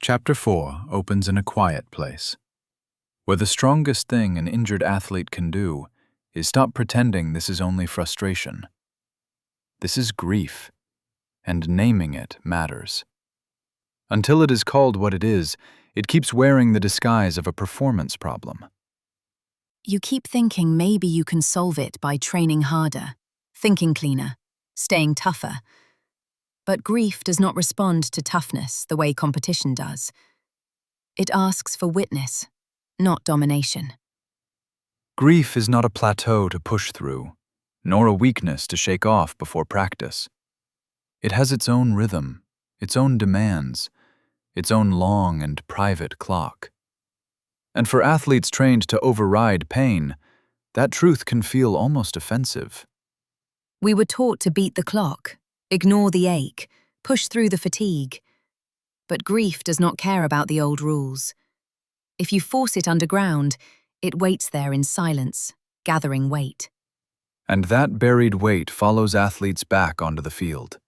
Chapter 4 opens in a quiet place, where the strongest thing an injured athlete can do is stop pretending this is only frustration. This is grief, and naming it matters. Until it is called what it is, it keeps wearing the disguise of a performance problem. You keep thinking maybe you can solve it by training harder, thinking cleaner, staying tougher. But grief does not respond to toughness the way competition does. It asks for witness, not domination. Grief is not a plateau to push through, nor a weakness to shake off before practice. It has its own rhythm, its own demands, its own long and private clock. And for athletes trained to override pain, that truth can feel almost offensive. We were taught to beat the clock, ignore the ache, push through the fatigue. But grief does not care about the old rules. If you force it underground, it waits there in silence, gathering weight. And that buried weight follows athletes back onto the field.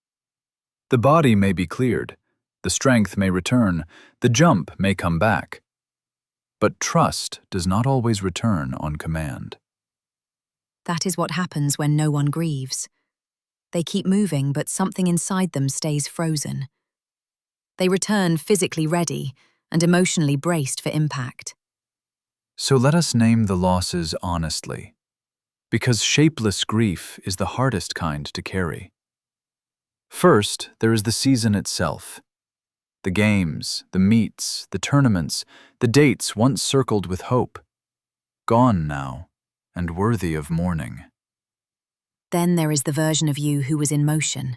The body may be cleared, the strength may return, the jump may come back. But trust does not always return on command. That is what happens when no one grieves. They keep moving, but something inside them stays frozen. They return physically ready and emotionally braced for impact. So let us name the losses honestly, because shapeless grief is the hardest kind to carry. First, there is the season itself. The games, the meets, the tournaments, the dates once circled with hope. Gone now, and worthy of mourning. Then there is the version of you who was in motion.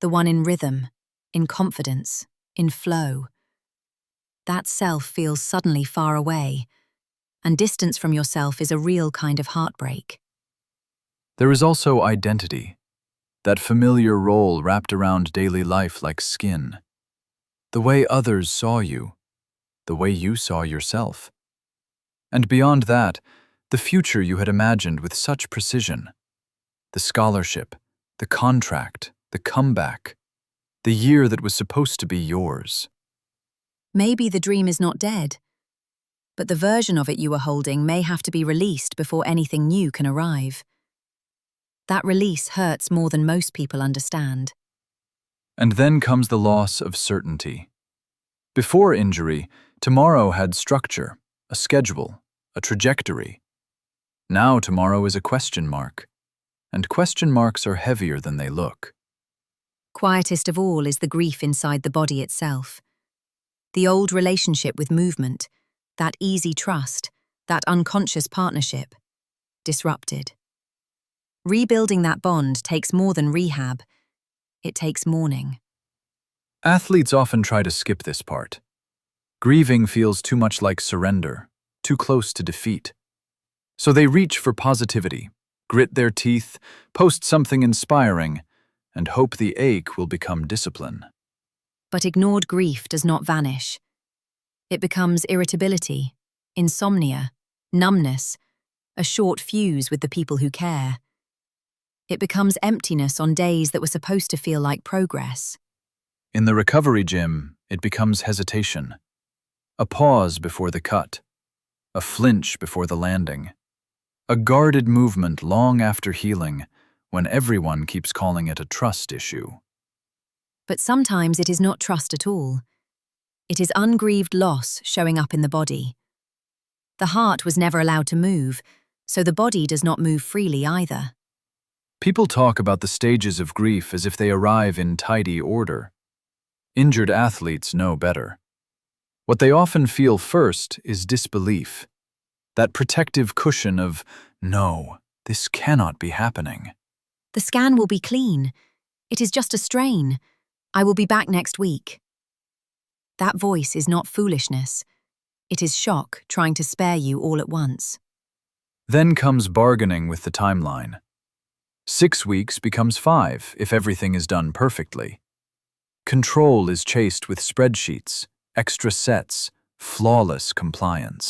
The one in rhythm, in confidence, in flow. That self feels suddenly far away, and distance from yourself is a real kind of heartbreak. There is also identity, that familiar role wrapped around daily life like skin. The way others saw you, the way you saw yourself. And beyond that, the future you had imagined with such precision. The scholarship, the contract, the comeback, the year that was supposed to be yours. Maybe the dream is not dead, but the version of it you are holding may have to be released before anything new can arrive. That release hurts more than most people understand. And then comes the loss of certainty. Before injury, tomorrow had structure, a schedule, a trajectory. Now tomorrow is a question mark, and question marks are heavier than they look. Quietest of all is the grief inside the body itself. The old relationship with movement, that easy trust, that unconscious partnership, disrupted. Rebuilding that bond takes more than rehab. It takes mourning. Athletes often try to skip this part. Grieving feels too much like surrender, too close to defeat. So they reach for positivity, grit their teeth, post something inspiring, and hope the ache will become discipline. But ignored grief does not vanish. It becomes irritability, insomnia, numbness, a short fuse with the people who care. It becomes emptiness on days that were supposed to feel like progress. In the recovery gym, it becomes hesitation. A pause before the cut. A flinch before the landing. A guarded movement long after healing, when everyone keeps calling it a trust issue. But sometimes it is not trust at all. It is ungrieved loss showing up in the body. The heart was never allowed to move, so the body does not move freely either. People talk about the stages of grief as if they arrive in tidy order. Injured athletes know better. What they often feel first is disbelief. That protective cushion of, no, this cannot be happening. The scan will be clean. It is just a strain. I will be back next week. That voice is not foolishness. It is shock trying to spare you all at once. Then comes bargaining with the timeline. 6 weeks becomes 5 if everything is done perfectly. Control is chased with spreadsheets, extra sets, flawless compliance.